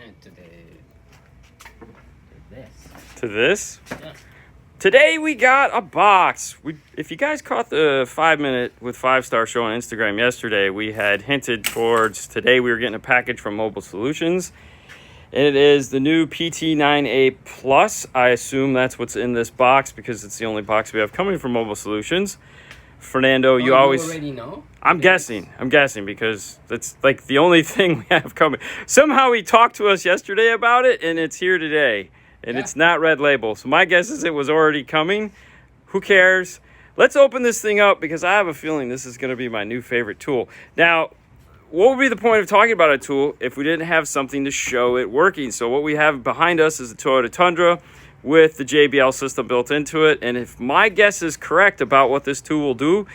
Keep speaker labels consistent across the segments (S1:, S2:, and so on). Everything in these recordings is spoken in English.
S1: went to this.
S2: To this?
S1: Yeah.
S2: Today we got a box. If you guys caught the 5 Minute with 5-Star show on Instagram yesterday, we had hinted towards today we were getting a package from Mobile Solutions. And it is the new PT9A Plus. I assume that's what's in this box because it's the only box we have coming from Mobile Solutions. Fernando, you
S1: already know?
S2: I'm guessing because that's like the only thing we have coming. Somehow he talked to us yesterday about it and it's here today. And it's not red label. So my guess is it was already coming. Who cares? Let's open this thing up because I have a feeling this is going to be my new favorite tool. Now, what would be the point of talking about a tool if we didn't have something to show it working? So what we have behind us is the Toyota Tundra with the JBL system built into it. And if my guess is correct about what this tool will do,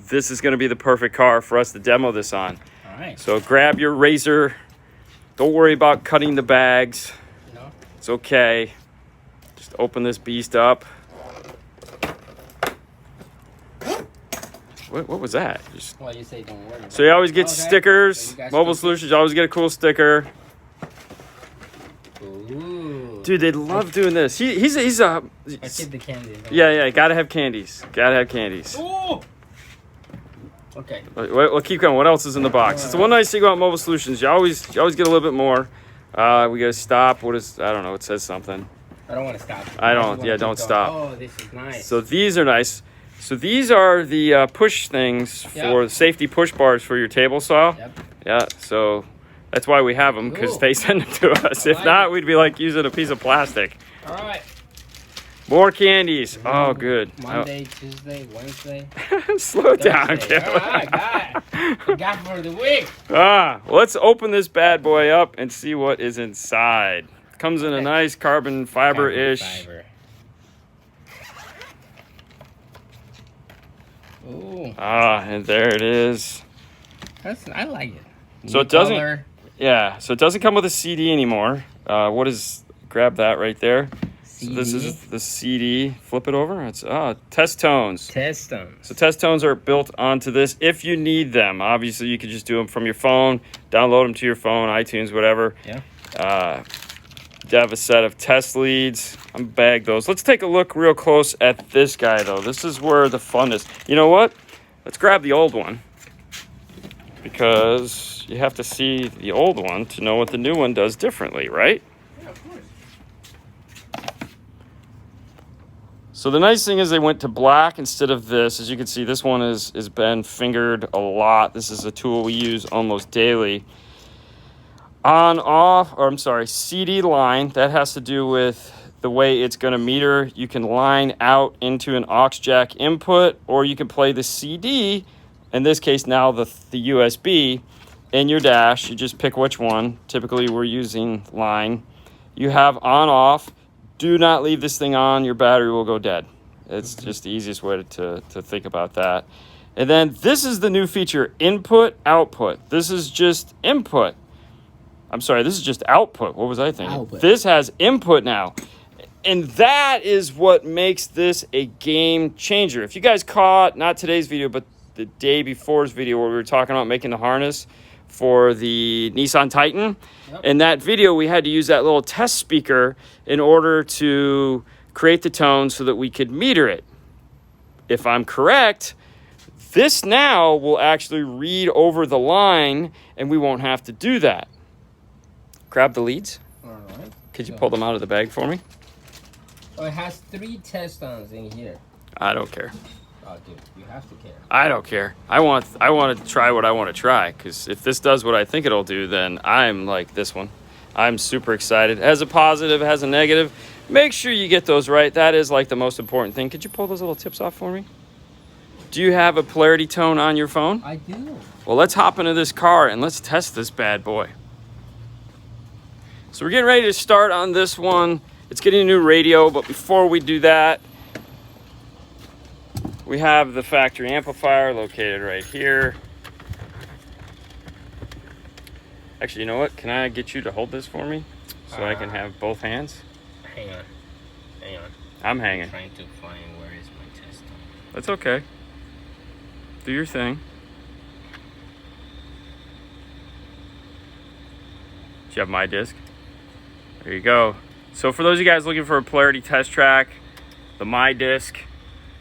S2: this is going to be the perfect car for us to demo this on.
S1: All right.
S2: So grab your razor. Don't worry about cutting the bags.
S1: No.
S2: It's okay. Just open this beast up. What was that?
S1: Well, you say don't worry.
S2: So you always get stickers. So Mobile Solutions, you always get a cool sticker.
S1: Ooh.
S2: Dude, they love doing this. He's a...
S1: I keep the candy.
S2: Yeah, gotta have candies. Gotta have candies.
S1: Ooh. Okay.
S2: We'll keep going. What else is in the box? It's the one nice thing about Mobile Solutions. You always get a little bit more. We gotta stop. What is... I don't know. It says something.
S1: I don't want to stop.
S2: I don't. Yeah, don't stop.
S1: Oh, this is nice.
S2: So these are nice. So these are the push things for safety push bars for your table saw.
S1: Yep.
S2: Yeah, so that's why we have them, because they send them to us. If not, we'd be like using a piece of plastic.
S1: All right.
S2: More candies. Oh, good.
S1: Monday, Tuesday, Wednesday.
S2: Slow down, Kevin.
S1: All right, got for the week.
S2: Let's open this bad boy up and see what is inside. Comes in a nice carbon fiber-ish.
S1: Ooh.
S2: And there it is.
S1: I like it.
S2: So it doesn't. Yeah. So it doesn't come with a CD anymore. Grab that right there.
S1: CD.
S2: So this is the CD. Flip it over. It's test tones.
S1: Test tones.
S2: So test tones are built onto this if you need them. Obviously, you could just do them from your phone, download them to your phone, iTunes, whatever.
S1: Yeah.
S2: You have a set of test leads. I'm bag those. Let's take a look real close at this guy, though. This is where the fun is. You know what? Let's grab the old one, because you have to see the old one to know what the new one does differently, right?
S1: Yeah, of course.
S2: So the nice thing is they went to black instead of this. As you can see, this one has been fingered a lot. This is a tool we use almost daily. CD line, that has to do with the way it's going to meter. You can line out into an aux jack input, or you can play the CD, in this case now the USB, in your dash. You just pick which one. Typically we're using line. You have on off. Do not leave this thing on. Your battery will go dead. It's just the easiest way to think about that. And then this is the new feature, input, output. This is just input. I'm sorry, this is just output. What was I thinking?
S1: Output.
S2: This has input now. And that is what makes this a game changer. If you guys caught, not today's video, but the day before's video where we were talking about making the harness for the Nissan Titan. Yep. In that video, we had to use that little test speaker in order to create the tone so that we could meter it. If I'm correct, this now will actually read over the line and we won't have to do that. Grab the leads.
S1: All right.
S2: Could you pull them out of the bag for me?
S1: Oh, it has 3 test tones in here.
S2: I don't care.
S1: Oh, dude, you have to care.
S2: I don't care. I want to try what I want to try, because if this does what I think it'll do, then I'm like this one. I'm super excited. It has a positive, it has a negative. Make sure you get those right. That is like the most important thing. Could you pull those little tips off for me? Do you have a polarity tone on your phone?
S1: I do.
S2: Well, let's hop into this car and let's test this bad boy. So we're getting ready to start on this one. It's getting a new radio, but before we do that, we have the factory amplifier located right here. Actually, you know what? Can I get you to hold this for me so I can have both hands?
S1: Hang on.
S2: I'm hanging.
S1: I'm trying to find where is my test tone.
S2: That's okay. Do your thing. Do you have my disc? There you go. So for those of you guys looking for a polarity test track, the My Disc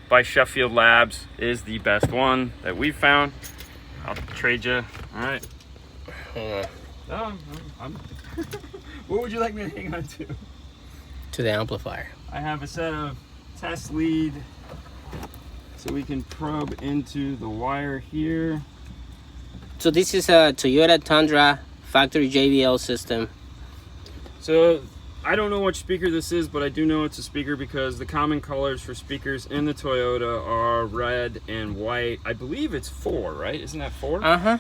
S2: by Sheffield Labs is the best one that we've found. I'll trade you. All right.
S1: Hang on.
S2: No, I'm what would you like me to hang on to?
S1: To the amplifier.
S2: I have a set of test lead so we can probe into the wire here.
S1: So this is a Toyota Tundra factory JBL system.
S2: So I don't know which speaker this is, but I do know it's a speaker because the common colors for speakers in the Toyota are red and white. I believe it's 4, right? Isn't that 4?
S1: Uh-huh.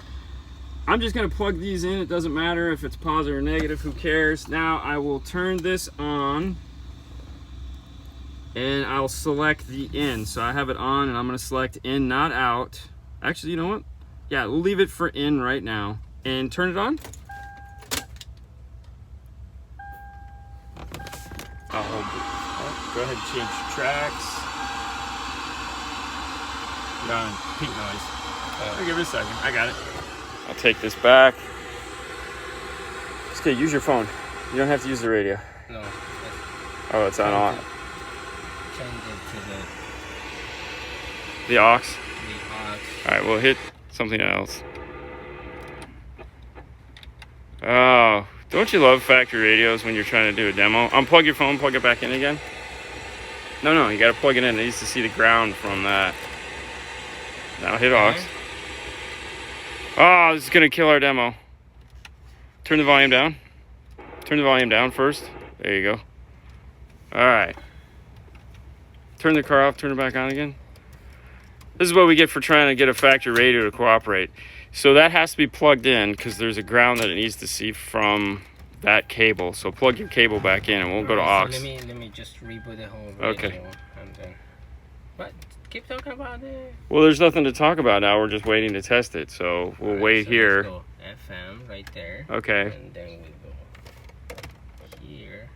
S2: I'm just gonna plug these in. It doesn't matter if it's positive or negative, who cares? Now I will turn this on and I'll select the in. So I have it on and I'm gonna select in, not out. Actually, you know what? Yeah, we'll leave it for in right now and turn it on. Go ahead and change tracks. Got pink noise. I'll give it a second. I got it. I'll take this back. Okay, use your phone. You don't have to use the radio.
S1: No.
S2: Oh, it's on all.
S1: Change it to
S2: The aux.
S1: the aux.
S2: All right, we'll hit something else. Oh, don't you love factory radios when you're trying to do a demo? Unplug your phone, plug it back in again. No, you gotta plug it in. It needs to see the ground from that. Now hit aux. Oh, this is gonna kill our demo. Turn the volume down. Turn the volume down first. There you go. All right. Turn the car off, turn it back on again. This is what we get for trying to get a factory radio to cooperate. So that has to be plugged in because there's a ground that it needs to see from that cable. So plug your cable back in and we'll go to aux.
S1: So let me just reboot the whole radio.
S2: Okay.
S1: And then, but keep talking about it.
S2: Well, there's nothing to talk about now. We're just waiting to test it. So we'll wait here.
S1: Let's go FM right there.
S2: Okay.
S1: And then we go here.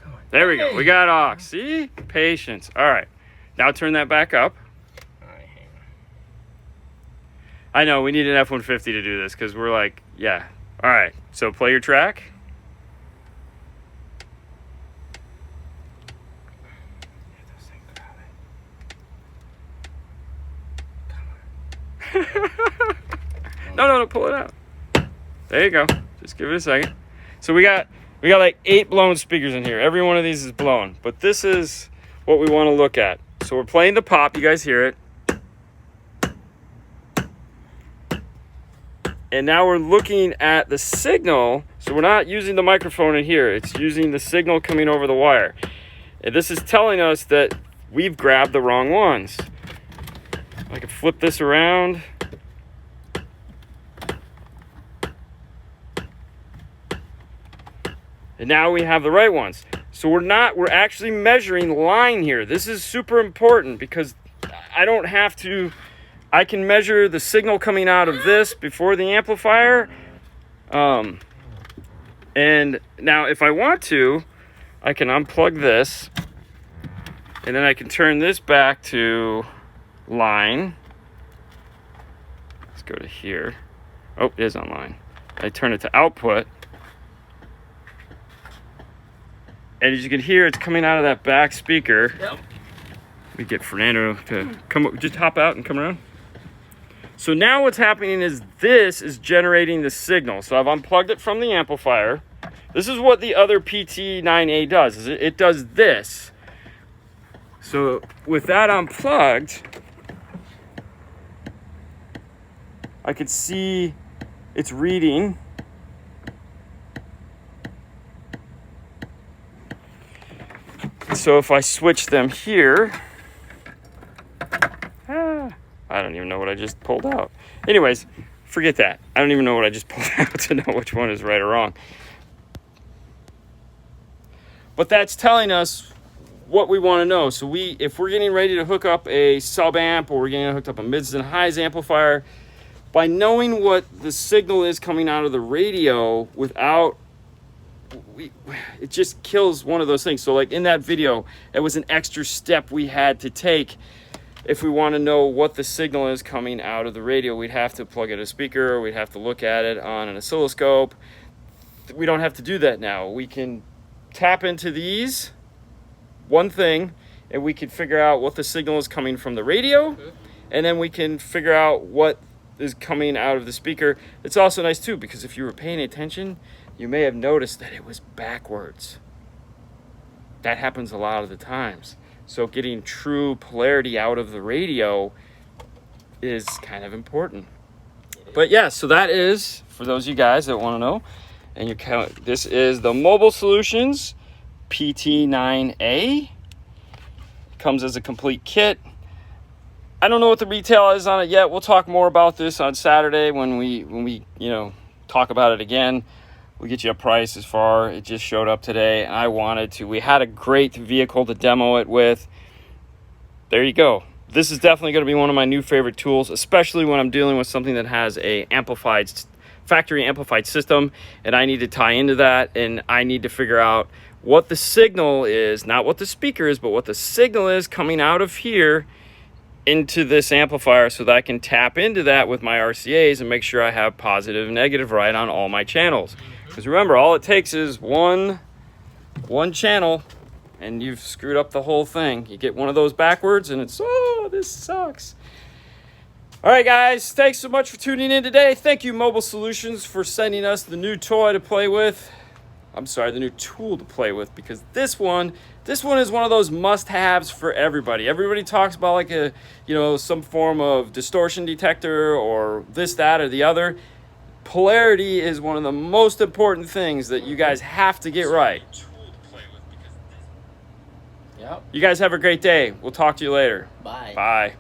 S1: Come on.
S2: There we go. We got aux. See? Patience. All right. Now turn that back up.
S1: All right, hang on.
S2: I know we need an F-150 to do this because we're like, yeah. All right. So play your track. No, pull it out. There you go. Just give it a second. So we got like 8 blown speakers in here. Every one of these is blown, but this is what we want to look at. So we're playing the pop. You guys hear it. And now we're looking at the signal. So we're not using the microphone in here. It's using the signal coming over the wire. And this is telling us that we've grabbed the wrong ones. I can flip this around. And now we have the right ones. So we're actually measuring line here. This is super important because I can measure the signal coming out of this before the amplifier. And now if I want to, I can unplug this and then I can turn this back to line. Let's go to here. Oh, it is on line. I turn it to output. And as you can hear, it's coming out of that back speaker.
S1: Yep.
S2: We get Fernando to come, just hop out and come around. So now what's happening is this is generating the signal. So I've unplugged it from the amplifier. This is what the other PT9A does. Is it does this. So with that unplugged, I could see it's reading. So if I switch them here, I don't even know what I just pulled out. Anyways, forget that. I don't even know what I just pulled out to know which one is right or wrong. But that's telling us what we want to know. So if we're getting ready to hook up a sub amp or we're getting hooked up a mids and highs amplifier, by knowing what the signal is coming out of the radio it just kills one of those things. So like in that video, it was an extra step we had to take. If we want to know what the signal is coming out of the radio, we'd have to plug in a speaker, or we'd have to look at it on an oscilloscope. we don't have to do that now. We can tap into these one thing, and we can figure out what the signal is coming from the radio, and then we can figure out what is coming out of the speaker. It's also nice too, because if you were paying attention, you may have noticed that it was backwards. That happens a lot of the times. So getting true polarity out of the radio is kind of important. But yeah, so that is, for those of you guys that want to know, and this is the Mobile Solutions PT9A. Comes as a complete kit. I don't know what the retail is on it yet. We'll talk more about this on Saturday when we talk about it again. We'll get you a price as far. It just showed up today. We had a great vehicle to demo it with. There you go. This is definitely going to be one of my new favorite tools, especially when I'm dealing with something that has a factory amplified system, and I need to tie into that, and I need to figure out what the signal is, not what the speaker is, but what the signal is coming out of here into this amplifier, so that I can tap into that with my RCAs and make sure I have positive and negative right on all my channels. Because remember, all it takes is one channel, and you've screwed up the whole thing. You get one of those backwards, and it's, oh, this sucks. All right, guys, thanks so much for tuning in today. Thank you, Mobile Solutions, for sending us the new toy to play with. I'm sorry, the new tool to play with, because this one is one of those must-haves for everybody. Everybody talks about like some form of distortion detector or this, that, or the other. Polarity is one of the most important things that you guys have to get right.
S1: Yep.
S2: You guys have a great day. We'll talk to you later.
S1: Bye.
S2: Bye.